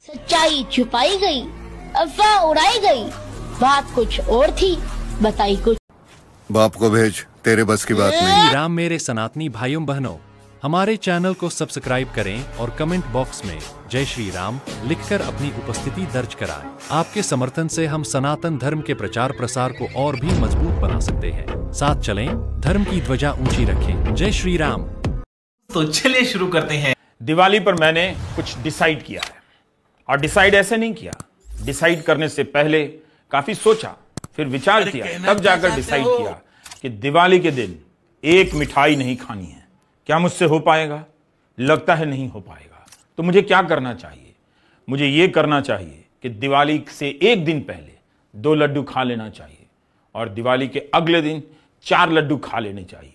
सच्चाई छुपाई गई, अफवाह उड़ाई गई, बात कुछ और थी, बताई कुछ। बाप को भेज, तेरे बस की बात नहीं। राम मेरे सनातनी भाइयों बहनों, हमारे चैनल को सब्सक्राइब करें और कमेंट बॉक्स में जय श्री राम लिखकर अपनी उपस्थिति दर्ज कराएं। आपके समर्थन से हम सनातन धर्म के प्रचार प्रसार को और भी मजबूत बना सकते हैं। साथ चलें, धर्म की ध्वजा ऊंची रखें। जय श्री राम। तो चलिए शुरू करते हैं। दिवाली पर मैंने कुछ डिसाइड किया है, और डिसाइड ऐसे नहीं किया, डिसाइड करने से पहले काफी सोचा, फिर विचार किया, तब जाकर डिसाइड किया कि दिवाली के दिन एक मिठाई नहीं खानी है। क्या मुझसे हो पाएगा? लगता है नहीं हो पाएगा। तो मुझे क्या करना चाहिए? मुझे यह करना चाहिए कि दिवाली से एक दिन पहले 2 लड्डू खा लेना चाहिए और दिवाली के अगले दिन 4 लड्डू खा लेने चाहिए।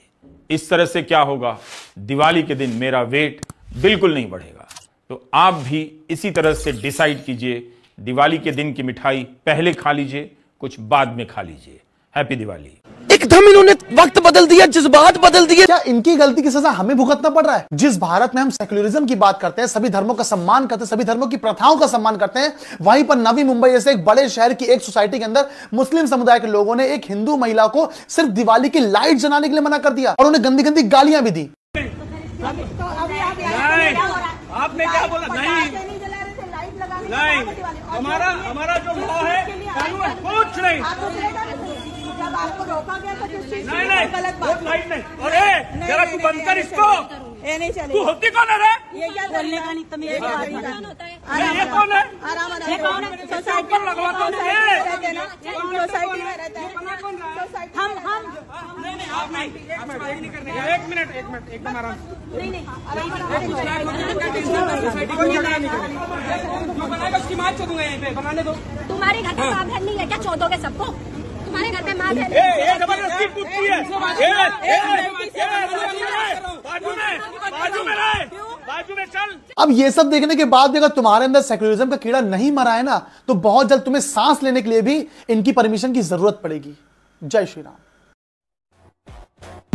इस तरह से क्या होगा, दिवाली के दिन मेरा वेट बिल्कुल नहीं बढ़ेगा। तो आप भी इसी तरह से डिसाइड कीजिए, दिवाली के दिन की मिठाई पहले खा लीजिए, कुछ बाद में खा लीजिए। हैप्पी दिवाली। एकदम इन्होंने वक्त बदल दिया, जज्बात बदल दिए। क्या इनकी गलती की सजा हमें भुगतना पड़ रहा है? जिस भारत में हम सेक्युलरिज्म की बात करते हैं, सभी धर्मों का सम्मान करते हैं, सभी धर्मों की प्रथाओं का सम्मान करते हैं, वहीं पर नवी मुंबई जैसे एक बड़े शहर की एक सोसाइटी के अंदर मुस्लिम समुदाय के लोगों ने एक हिंदू महिला को सिर्फ दिवाली की लाइट जलाने के लिए मना कर दिया और उन्हें गंदी गंदी गालियां भी दी। आपने क्या बोला? नहीं, हमारा जो लॉ है, कानून है, कुछ नहीं। आपको रोका गया था किस चीज? नहीं, गलत बात नहीं। अरे जरा तू बंद कर इसको। ये नहीं चलेगा। तू होती कौन है रे? ये क्या बोलने का नहीं, तुम ये कौन है? ये कौन है? ये कौन है? सोसाइटी में लगवा कौन है? सोसाइटी में रहता है। हम नहीं, आप नहीं करने का। एक मिनट एकदम आराम। नहीं सोसाइटी को झगड़ा नहीं करना। जो बनाएगा उसकी मार चोदूंगा यहीं पे, बनाने दो। तुम्हारे घर पे माँ बहन नहीं है क्या? चोदोगे सबको? तुम्हारे घर पे माँ बहन जबरदस्ती पूछती है। बाजू में चल। अब ये सब देखने के बाद भी अगर तुम्हारे अंदर सेक्युलरिज्म का कीड़ा नहीं मरा है ना, तो बहुत जल्द तुम्हें सांस लेने के लिए भी इनकी परमिशन की जरूरत पड़ेगी। जय श्री राम।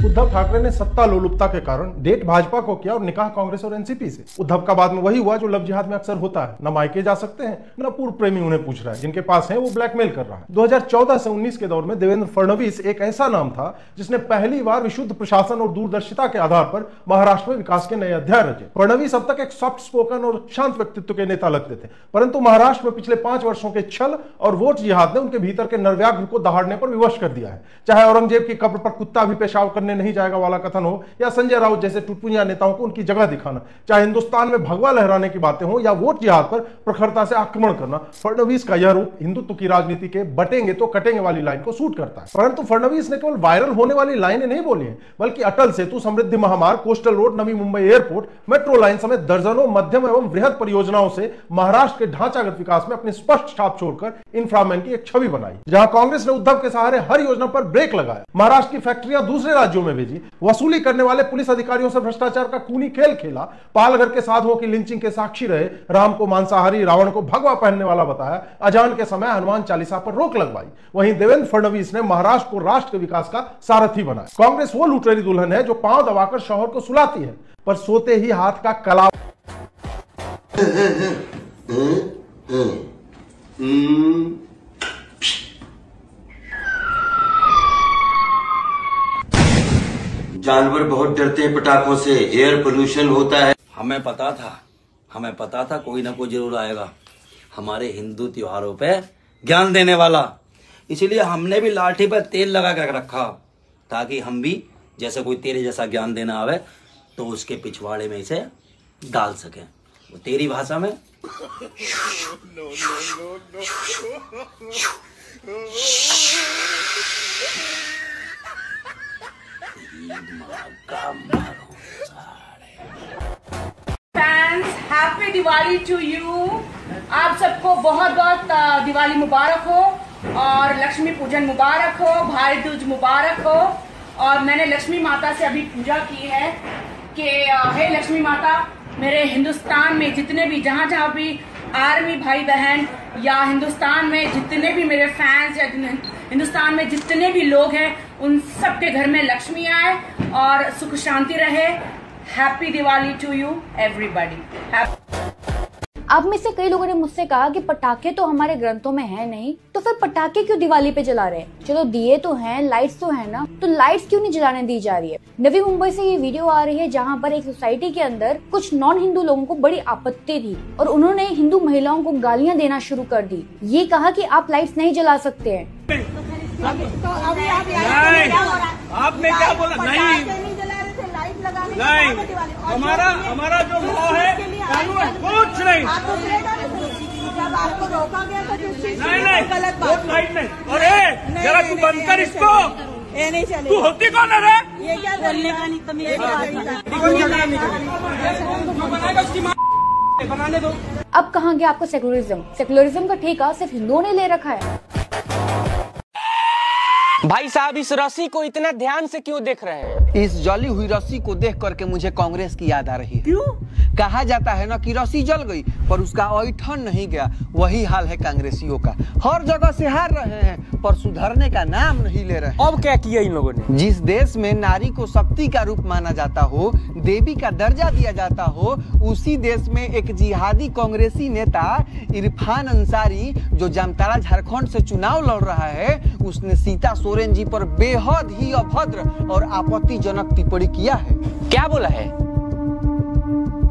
उद्धव ठाकरे ने सत्ता लोलुपता के कारण डेट भाजपा को किया और निकाह कांग्रेस और एनसीपी से। उद्धव का बाद में वही हुआ जो लव जिहाद में अक्सर होता है, न मायके जा सकते हैं न पूर्व प्रेमी उन्हें पूछ रहा है, जिनके पास है वो ब्लैकमेल कर रहा है। 2014 से 19 के दौर में देवेंद्र फडणवीस एक ऐसा नाम था जिसने पहली बार विशुद्ध प्रशासन और दूरदर्शिता के आधार पर महाराष्ट्र में विकास के नए अध्याय रचे। फडणवीस अब तक एक सॉफ्ट स्पोकन और शांत व्यक्तित्व के नेता लगते थे, परंतु महाराष्ट्र में पिछले 5 वर्षों के छल और वोट जिहाद ने उनके भीतर के नरव्याघ्र को दहाड़ने पर विवश कर दिया है। चाहे औरंगजेब की कब्र पर कुत्ता भी पेशाब करने नहीं जाएगा वाला कथन हो, या संजय राउत जैसे टुटपुंजिया नेताओं को उनकी जगह दिखाना, चाहे हिंदुस्तान में भगवा लहराने की बातें हो या वोट जिहाद पर प्रखरता से आक्रमण करना, फडणवीस का यह रूप हिंदुत्व की राजनीति के बटेंगे तो कटेंगे वाली लाइन को सूट करता है। परंतु फडणवीस ने केवल वायरल होने वाली लाइनें नहीं बोली हैं, बल्कि अटल सेतु, समृद्धि महामार्ग, coastal road, Navi Mumbai airport, metro line समेत दर्जनों मध्यम एवं वृहद परियोजनाओं से महाराष्ट्र के ढांचागत विकास में अपनी स्पष्ट छाप छोड़कर इंफ्रामैन की एक छवि बनाई। जहां कांग्रेस ने उद्धव के सहारे हर योजना पर ब्रेक लगाया, महाराष्ट्र की फैक्ट्रियां दूसरे राज्यों में भेजी, वसूली करने वाले पुलिस अधिकारियों से भ्रष्टाचार का खूनी खेल खेला, पालघर के साधुओं की लिंचिंग के साक्षी रहे, राम को मांसाहारी, रावण को भगवा पहनने वाला बताया, अजान के समय हनुमान चालीसा पर रोक लगवाई। वहीं देवेंद्र फडणवीस ने महाराष्ट्र को राष्ट्र के विकास का सारथी बनाया। कांग्रेस वो लुटेरी दुल्हन है जो पांव दबाकर शौहर को सुलाती है, पर सोते ही हाथ का कला जानवर बहुत डरते हैं पटाखों से, एयर पोल्यूशन होता है। हमें पता था कोई ना कोई जरूर आएगा हमारे हिंदू त्योहारों पे ज्ञान देने वाला, इसीलिए हमने भी लाठी पर तेल लगा कर रखा, ताकि हम भी जैसे कोई तेरे जैसा ज्ञान देना आवे तो उसके पिछवाड़े में इसे डाल सके। वो तेरी भाषा में fans, happy Diwali to you. आप सबको बहुत बहुत दिवाली मुबारक हो और लक्ष्मी पूजन मुबारक हो, भाई दूज मुबारक हो। और मैंने लक्ष्मी माता से अभी पूजा की है कि हे लक्ष्मी माता, मेरे हिंदुस्तान में जितने भी जहाँ भी आर्मी भाई बहन या हिंदुस्तान में जितने भी मेरे फैंस या हिंदुस्तान में जितने भी लोग हैं, उन सबके घर में लक्ष्मी आए और सुख शांति रहे। Happy Diwali to you everybody. आप में से कई लोगों ने मुझसे कहा कि पटाखे तो हमारे ग्रंथों में है नहीं, तो फिर पटाखे क्यों दिवाली पे जला रहे हैं? चलो दिए तो हैं, लाइट्स तो है ना, तो लाइट्स क्यों नहीं जलाने दी जा रही है? नवी मुंबई से ये वीडियो आ रही है जहाँ पर एक सोसाइटी के अंदर कुछ नॉन हिंदू लोगों को बड़ी आपत्ति थी और उन्होंने हिंदू महिलाओं को गालियाँ देना शुरू कर दी। ये कहा कि आप लाइट्स नहीं जला सकते हैं। आपने क्या बोला? नहीं, हमारा जो लॉ है, कानून है, कुछ नहीं। जब आपको रोका गया था किस चीज से? नहीं, वोट लाइट नहीं। अरे जरा तू बंद कर इसको। ये नहीं चले। तू होती कौन है रे? ये क्या बोलने का नहीं बनाने दो। अब कहाँ गया आपको सेकुलरिज्म? सेकुलरिज्म का ठेका सिर्फ हिंदुओं ने ले रखा है। भाई साहब, इस रस्सी को इतना ध्यान से क्यों देख रहे हैं? इस जली हुई रस्सी को देख करके मुझे कांग्रेस की याद आ रही है। क्यों? कहा जाता है ना कि रस्सी जल गई पर उसका ऐठन नहीं गया। वही हाल है कांग्रेसियों का। हर जगह से हार रहे हैं पर सुधरने का नाम नहीं ले रहे। अब क्या किया इन लोगों ने? जिस देश में नारी को शक्ति का रूप माना जाता हो, देवी का दर्जा दिया जाता हो, उसी देश में एक जिहादी कांग्रेसी नेता इरफान अंसारी, जो जामताड़ा झारखंड से चुनाव लड़ रहा है, उसने सीता सोरेन जी पर बेहद ही अभद्र और आपत्तिजनक टिप्पणी किया है। क्या बोला है?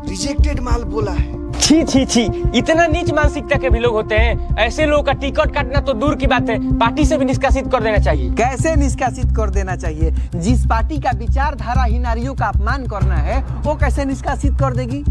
रिजेक्टेड माल बोला है। छी छी छी, इतना नीच मानसिकता के भी लोग होते हैं। ऐसे लोगों का टिकट काटना तो दूर की बात है, पार्टी से भी निष्कासित कर देना चाहिए। कैसे निष्कासित कर देना चाहिए? जिस पार्टी का विचारधारा ही नारियों का अपमान करना है, वो कैसे निष्कासित कर देगी?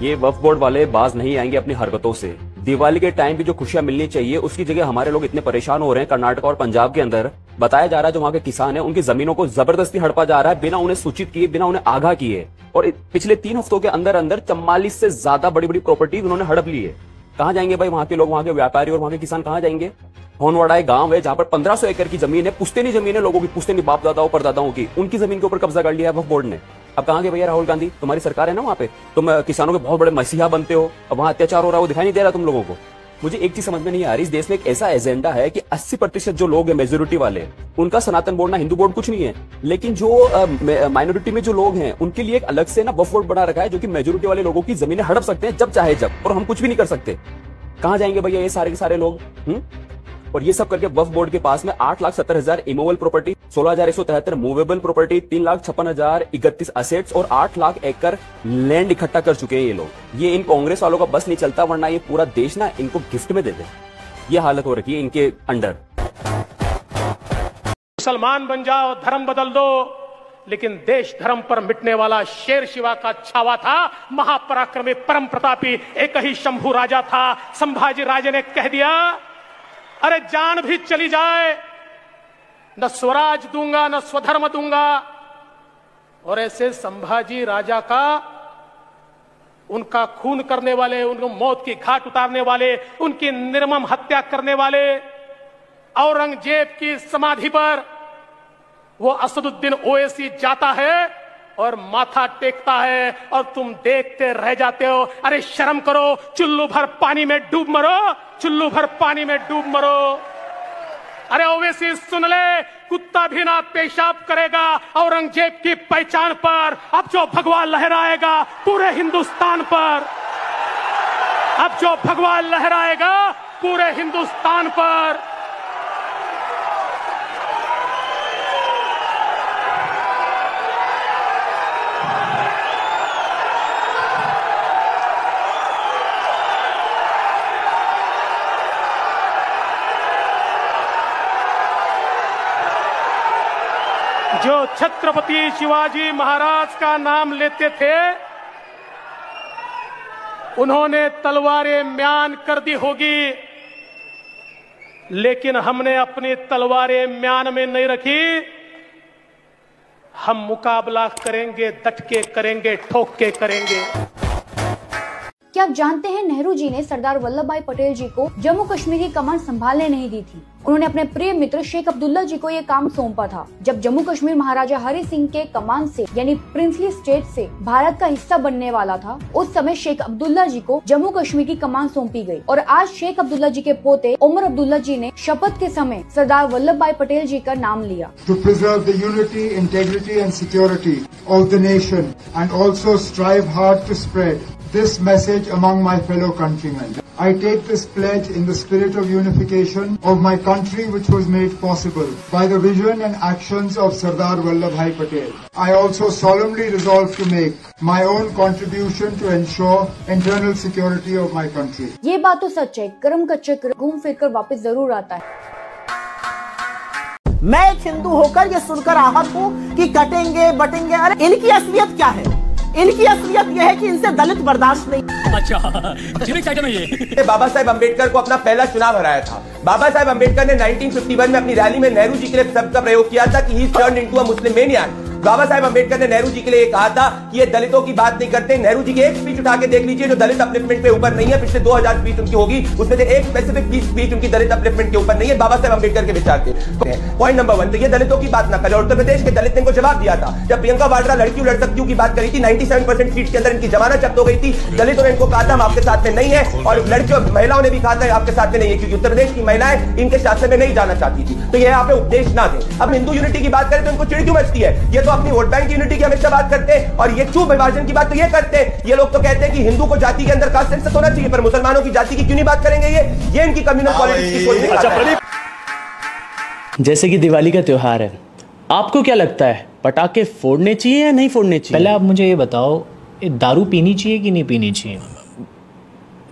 ये वक्फ बोर्ड वाले बाज नहीं आएंगे अपनी हरकतों से। दिवाली के टाइम भी जो खुशियां मिलनी चाहिए उसकी जगह हमारे लोग इतने परेशान हो रहे हैं। कर्नाटक और पंजाब के अंदर बताया जा रहा है जो वहां के किसान हैं उनकी जमीनों को जबरदस्ती हड़पा जा रहा है बिना उन्हें सूचित किए, बिना उन्हें आगाह किए। और पिछले 3 हफ्तों के अंदर अंदर 44 से ज्यादा बड़ी बड़ी प्रॉपर्टीज उन्होंने हड़प ली है। कहां जाएंगे भाई वहां के लोग, वहां के व्यापारी और वहां के किसान कहां जाएंगे? होनवाड़ा एक गांव है जहां पर 1500 एकड़ की जमीन है, पुश्तैनी जमीन है लोगों की, पुश्तैनी बाप दादाओं परदादाओं की, उनकी जमीन के ऊपर कब्जा कर लिया है वक्फ बोर्ड ने। अब कहां गए भैया राहुल गांधी? तुम्हारी सरकार है ना वहां पे, तुम किसानों के बहुत बड़े मसीहा बनते हो, अब वहां अत्याचार हो रहा है वो दिखाई नहीं दे रहा तुम लोगों को। मुझे एक चीज समझ में नहीं आ रही, इस देश में एक ऐसा एजेंडा है कि 80% जो लोग हैं मेजोरिटी वाले, उनका सनातन बोर्ड ना हिंदू बोर्ड कुछ नहीं है, लेकिन जो माइनॉरिटी में जो लोग हैं उनके लिए एक अलग से ना वक्फ बोर्ड बना रखा है जो कि मेजोरिटी वाले लोगों की जमीनें हड़प सकते हैं जब चाहे जब, और हम कुछ भी नहीं कर सकते। कहां जाएंगे भैया ये सारे के सारे लोग? और ये सब करके वक्फ बोर्ड के पास में 8,70,000 immovable property, 16,173 movable property, 3,56,031 assets और 8 लाख एकड़ लैंड इकट्ठा कर चुके हैं ये लोग। ये इन कांग्रेस वालों का बस नहीं चलता, वरना ये पूरा देश ना इनको गिफ्ट में दे दे। ये हालत हो रखी है इनके अंडर। मुसलमान बन जाओ, धर्म बदल दो, लेकिन देश धर्म पर मिटने वाला शेर शिवा का छावा था। महापराक्रमी परम प्रतापी एक ही शंभू राजा था। संभाजी राजे ने कह दिया, अरे जान भी चली जाए न स्वराज दूंगा न स्वधर्म दूंगा। और ऐसे संभाजी राजा का, उनका खून करने वाले, उनको मौत की घाट उतारने वाले, उनकी निर्मम हत्या करने वाले औरंगजेब की समाधि पर वो असदुद्दीन ओवैसी जाता है और माथा टेकता है और तुम देखते रह जाते हो। अरे शर्म करो, चुल्लू भर पानी में डूब मरो, चुल्लू भर पानी में डूब मरो। अरे ओवैसी सुन ले, कुत्ता भी ना पेशाब करेगा औरंगजेब की पहचान पर। अब जो भगवा लहराएगा पूरे हिंदुस्तान पर, अब जो भगवा लहराएगा पूरे हिंदुस्तान पर। जो छत्रपति शिवाजी महाराज का नाम लेते थे उन्होंने तलवारें म्यान कर दी होगी, लेकिन हमने अपनी तलवारें म्यान में नहीं रखी। हम मुकाबला करेंगे, डट के करेंगे, ठोक के करेंगे। क्या आप जानते हैं नेहरू जी ने सरदार वल्लभ भाई पटेल जी को जम्मू कश्मीर की कमान संभालने नहीं दी थी। उन्होंने अपने प्रिय मित्र शेख अब्दुल्ला जी को ये काम सौंपा था। जब जम्मू कश्मीर महाराजा हरि सिंह के कमान से यानी प्रिंसली स्टेट से भारत का हिस्सा बनने वाला था, उस समय शेख अब्दुल्ला जी को जम्मू कश्मीर की कमान सौंपी गई और आज शेख अब्दुल्ला जी के पोते उमर अब्दुल्ला जी ने शपथ के समय सरदार वल्लभ भाई पटेल जी का नाम लिया। To preserve the unity, integrity and security of the nation and also strive hard to spread this message among my fellow countrymen. I take this pledge in the spirit of unification of my country, which was made possible by the vision and actions of Sardar Vallabhbhai Patel. I also solemnly resolve to make my own contribution to ensure internal security of my country. ये बात तो सच है, कर्म का चक्र घूम फिर कर वापस जरूर आता है। मैं एक हिंदू होकर ये सुनकर आहत हूँ कि कटेंगे बटेंगे। अरे इनकी असलियत क्या है? इनकी असलियत यह है कि इनसे दलित बर्दाश्त नहीं। अच्छा, ये बाबा साहेब अम्बेडकर को अपना पहला चुनाव हराया था। बाबा साहेब अम्बेडकर ने 1951 में अपनी रैली में नेहरू जी के लिए शब्द का प्रयोग किया था कि he turned into a Muslim maniac. Baba Saheb Ambedkar ने नेहरू जी के लिए कहा था कि ये दलितों की बात नहीं करते। नेहरू जी की एक स्पीच उठा के देख लीजिए जो दलित अपलिफ्टमेंट पे ऊपर नहीं है। पिछले 2000 स्पीच उनकी होगी, उसमें से एक स्पेसिफिक स्पीच उनकी दलित अपलिफ्टमेंट के ऊपर नहीं है। बाबा साहेब अम्बेडकर के विचार थे। पॉइंट नंबर 1, तो ये दलितों की बात ना करे। उत्तर प्रदेश के दलित ने इनको जवाब दिया था जब प्रियंका वाड्रा लड़कियों लड़ सकती की बात करी थी। 97% सीट के अंदर इनकी जमानत जब्त हो गई थी। दलितों ने इनको कहा था हम आपके साथ में नहीं है, और लड़कियों महिलाओं ने भी कहा था आपके साथ में नहीं है, क्योंकि उत्तर प्रदेश की महिलाएं इनके शासन में नहीं जाना चाहती थी। तो ये यहाँ पे उपदेश ना दें। अब हिंदू यूनिटी की बात करें तो इनको चिड़ क्यों मचती है? ये तो अपनी वोट बैंक यूनिटी की हमेशा बात करते हैं, और ये चूक विभाजन की बात तो ये करते हैं। ये लोग तो कहते हैं कि हिंदू को जाति के अंदर कास्ट सेंसस होना चाहिए, पर मुसलमानों की जाति की क्यों नहीं बात करेंगे? ये इनकी कम्युनल पॉलिटिक्स की सोच है। जैसे कि दिवाली का त्योहार है, आपको क्या लगता है पटाखे फोड़ने चाहिए या नहीं फोड़ने चाहिए? पहले आप मुझे ये बताओ, दारू पीनी चाहिए कि नहीं पीनी चाहिए?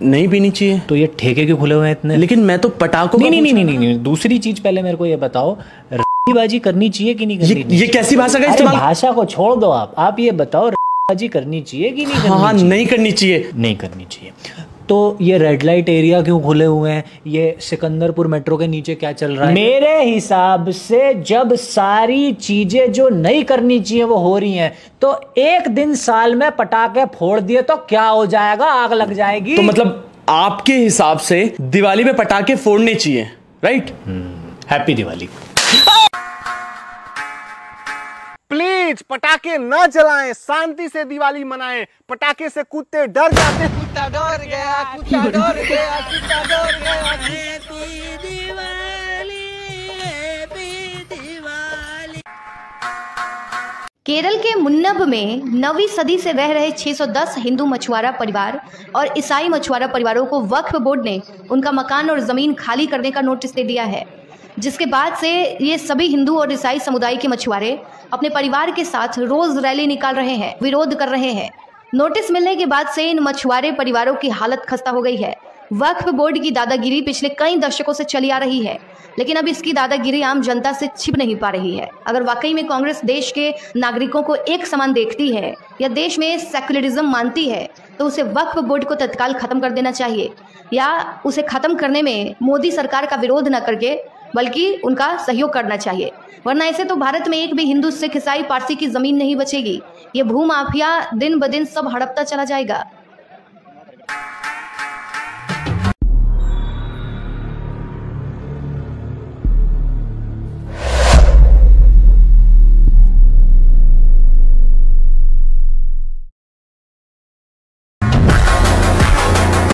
नहीं पीनी चाहिए। तो ये ठेके क्यों खुले हुए हैं इतने? लेकिन मैं तो पटाखों नहीं, दूसरी चीज पहले मेरे को ये बताओ, बाजी करनी चाहिए कि नहीं करनी चाहिए? ये कैसी भाषा का इस्तेमाल? भाषा को छोड़ दो, आप ये बताओ बाजी करनी चाहिए कि नहीं करनी चाहिए? हाँ, नहीं करनी चाहिए। नहीं करनी चाहिए। तो ये रेड लाइट एरिया क्यों खुले हुए हैं? ये सिकंदरपुर मेट्रो के नीचे क्या चल रहा है? मेरे हिसाब से जब सारी चीजें जो नहीं करनी चाहिए वो हो रही हैं, तो एक दिन साल में पटाखे फोड़ दिए तो क्या हो जाएगा? आग लग जाएगी। तो मतलब आपके हिसाब से दिवाली में पटाखे फोड़ने चाहिए, राइट? हैप्पी दिवाली। प्लीज पटाखे न जलाएं, शांति से दिवाली मनाएं। पटाखे से कुत्ते डर जाते हैं। कुत्ता डर गया, कुत्ता डर गया, कुत्ता डर गया। Happy Diwali, happy Diwali. केरल के मुन्नब में 9वीं सदी से रह रहे 610 हिंदू मछुआरा परिवार और ईसाई मछुआरा परिवारों को वक्फ बोर्ड ने उनका मकान और जमीन खाली करने का नोटिस दे दिया है, जिसके बाद से ये सभी हिंदू और ईसाई समुदाय के मछुआरे अपने परिवार के साथ रोज रैली निकाल रहे हैं, विरोध कर रहे हैं। नोटिस मिलने के बाद से इन मछुआरे परिवारों की हालत खस्ता हो गई है। वक्फ बोर्ड की दादागिरी पिछले कई दशकों से चली आ रही है, लेकिन अब इसकी दादागिरी आम जनता से छिप नहीं पा रही है। अगर वाकई में कांग्रेस देश के नागरिकों को एक समान देखती है या देश में सेक्युलरिज्म मानती है, तो उसे वक्फ बोर्ड को तत्काल खत्म कर देना चाहिए, या उसे खत्म करने में मोदी सरकार का विरोध न करके बल्कि उनका सहयोग करना चाहिए। वरना ऐसे तो भारत में एक भी हिंदू, सिख, ईसाई, पारसी की जमीन नहीं बचेगी। ये भूमाफिया दिन ब दिन सब हड़पता चला जाएगा।